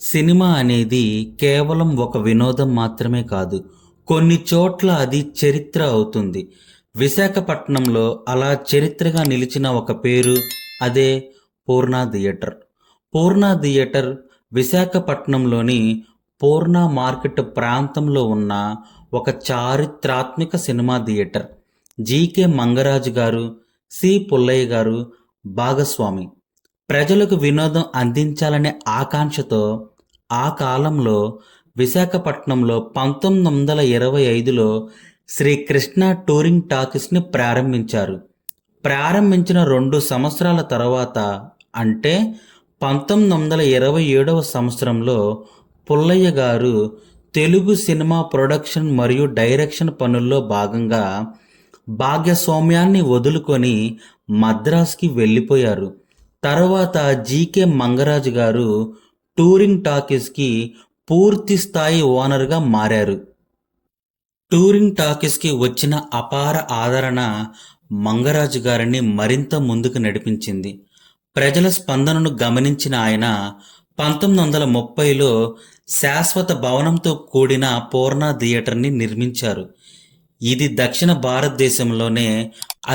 Cinema అనేది కేవలం ఒక వినోదం మాత్రమే కాదు. కొన్ని చోట్ల అది చరిత్ర అవుతుంది. విశాఖపట్నంలో అలా చరిత్రగా నిలిచిన ఒక పేరు అదే పూర్ణ థియేటర్. పూర్ణ థియేటర్ విశాఖపట్నంలోని పూర్ణ మార్కెట్ ప్రాంతంలో ఉన్న ఒక చారిత్రాత్మక సినిమా థియేటర్. జీకే మంగరాజు గారు, సి పుల్లయ్య గారు భాగస్వామి. ప్రజలకు వినోదం అందించాలనే ఆకాంక్షతో ఆ కాలంలో విశాఖపట్నంలో 1925లో శ్రీ కృష్ణ టూరింగ్ టాకీస్ని ప్రారంభించారు. ప్రారంభించిన 2 సంవత్సరాల తర్వాత అంటే 1927వ సంవత్సరంలో పుల్లయ్య గారు తెలుగు సినిమా ప్రొడక్షన్ మరియు డైరెక్షన్ పనుల్లో భాగంగా భాగస్వామ్యాన్ని వదులుకొని మద్రాసుకి వెళ్ళిపోయారు. తర్వాత జీకే మంగరాజు గారు టూరింగ్ టాకీస్కి పూర్తి స్థాయి ఓనర్గా మారారు. టూరింగ్ టాకీస్కి వచ్చిన అపార ఆదరణ మంగరాజు గారిని మరింత ముందుకు నడిపించింది. ప్రజల స్పందనను గమనించిన ఆయన 1930లో శాశ్వత భవనంతో కూడిన పూర్ణ థియేటర్ని నిర్మించారు. ఇది దక్షిణ భారతదేశంలోనే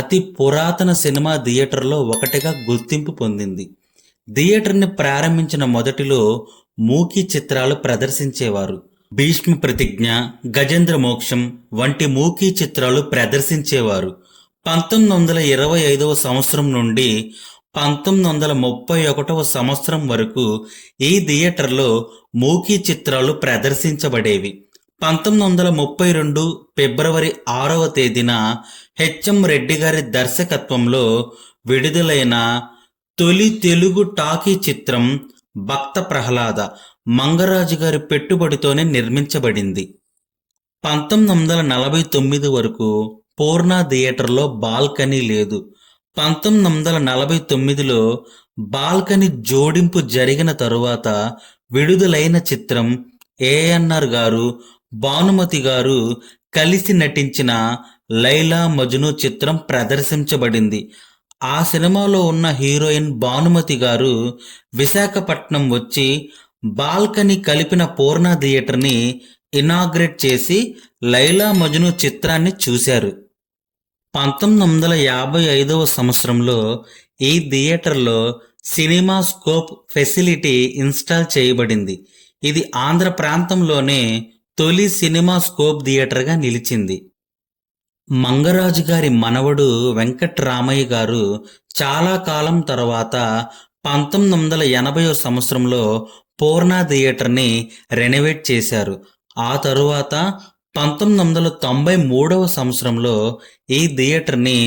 అతి పురాతన సినిమా థియేటర్లో ఒకటిగా గుర్తింపు పొందింది. థియేటర్ని ప్రారంభించిన మొదటిలో మూకీ చిత్రాలు ప్రదర్శించేవారు. భీష్మ ప్రతిజ్ఞ, గజేంద్ర మోక్షం వంటి మూకీ చిత్రాలు ప్రదర్శించేవారు. 1925వ సంవత్సరం నుండి 1931వ సంవత్సరం వరకు ఈ థియేటర్లో మూకీ చిత్రాలు ప్రదర్శించబడేవి. 1932 ఫిబ్రవరి 6వ తేదీన హెచ్ఎం రెడ్డి గారి దర్శకత్వంలో విడుదలైన తొలి తెలుగు టాకీ చిత్రం భక్త ప్రహ్లాద మంగరాజు గారి పెట్టుబడితోనే నిర్మించబడింది. 1949 వరకు పూర్ణ థియేటర్లో బాల్కనీ లేదు. 1949లో బాల్కనీ జోడింపు జరిగిన తరువాత విడుదలైన చిత్రం ఏఎన్ఆర్ గారు, భానుమతి గారు కలిసి నటించిన లైలా మజ్ను చిత్రం ప్రదర్శించబడింది. ఆ సినిమాలో ఉన్న హీరోయిన్ భానుమతి గారు విశాఖపట్నం వచ్చి బాల్కనీ కలిపిన పూర్ణ థియేటర్ని ఇనాగ్రేట్ చేసి లైలా మజ్ను చిత్రాన్ని చూశారు. 1955వ సంవత్సరంలో ఈ థియేటర్లో సినిమా స్కోప్ ఫెసిలిటీ ఇన్స్టాల్ చేయబడింది. ఇది ఆంధ్ర ప్రాంతంలోనే తొలి సినిమా స్కోప్ థియేటర్గా నిలిచింది. మంగరాజు గారి మనవడు వెంకట్రామయ్య గారు చాలా కాలం తర్వాత 1980వ సంవత్సరంలో పూర్ణ థియేటర్ని రెనోవేట్ చేశారు. ఆ తరువాత 1993వ సంవత్సరంలో ఈ థియేటర్ని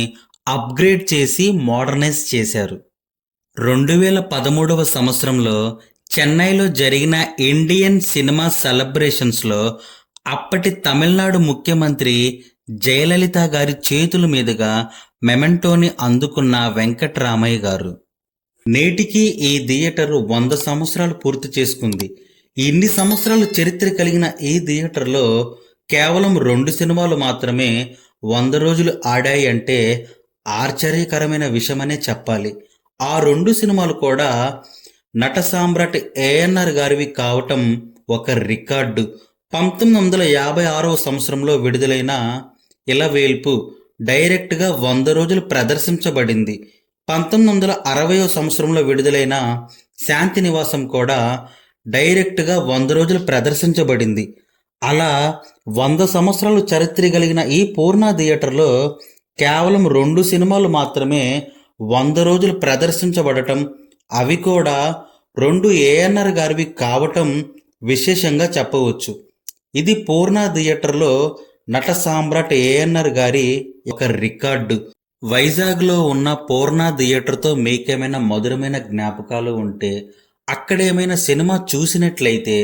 అప్గ్రేడ్ చేసి మోడర్నైజ్ చేశారు. 2013వ సంవత్సరంలో చెన్నైలో జరిగిన ఇండియన్ సినిమా సెలబ్రేషన్స్లో అప్పటి తమిళనాడు ముఖ్యమంత్రి జయలలిత గారి చేతుల మీదుగా మెమెంటోని అందుకున్న వెంకట్రామయ్య గారు. నేటికి ఈ థియేటర్ 100 సంవత్సరాలు పూర్తి చేసుకుంది. ఇన్ని సంవత్సరాలు చరిత్ర కలిగిన ఈ థియేటర్లో కేవలం 2 సినిమాలు మాత్రమే 100 రోజులు ఆడాయి అంటే ఆశ్చర్యకరమైన విషయమనే చెప్పాలి. ఆ 2 సినిమాలు కూడా నట సామ్రాట్ ఏఎన్ఆర్ గారివి కావటం ఒక రికార్డు. 1956వ సంవత్సరంలో విడుదలైన ఇలవేల్పు డైరెక్ట్గా 100 రోజులు ప్రదర్శించబడింది. 1960వ సంవత్సరంలో విడుదలైన శాంతి నివాసం కూడా డైరెక్ట్గా 100 రోజులు ప్రదర్శించబడింది. అలా 100 సంవత్సరాలు చరిత్ర కలిగిన ఈ పూర్ణ థియేటర్లో కేవలం 2 సినిమాలు మాత్రమే 100 రోజులు ప్రదర్శించబడటం, అవి కూడా 2 ఏఎన్ఆర్ గారివి కావటం విశేషంగా చెప్పవచ్చు. ఇది పూర్ణ థియేటర్లో నట సామ్రాట్ ఏఎన్ఆర్ గారి ఒక రికార్డు. వైజాగ్లో ఉన్న పూర్ణ థియేటర్తో మీకేమైనా మధురమైన జ్ఞాపకాలు ఉంటే, అక్కడేమైనా సినిమా చూసినట్లయితే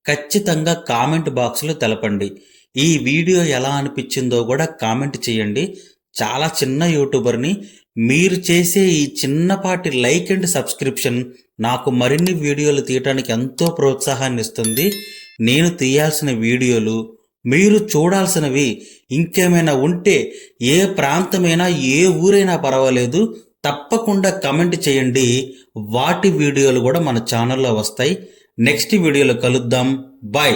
ఖచ్చితంగా కామెంట్ బాక్స్లో తెలపండి. ఈ వీడియో ఎలా అనిపించిందో కూడా కామెంట్ చేయండి. చాలా చిన్న యూట్యూబర్ని, మీరు చేసే ఈ చిన్నపాటి లైక్ అండ్ సబ్స్క్రిప్షన్ నాకు మరిన్ని వీడియోలు తీయటానికి ఎంతో ప్రోత్సాహాన్ని ఇస్తుంది. నేను తీయాల్సిన వీడియోలు, మీరు చూడాల్సినవి ఇంకేమైనా ఉంటే, ఏ ప్రాంతమైనా ఏ ఊరైనా పర్వాలేదు, తప్పకుండా కమెంట్ చేయండి. వాటి వీడియోలు కూడా మన ఛానల్లో వస్తాయి. నెక్స్ట్ వీడియోలో కలుద్దాం. బాయ్.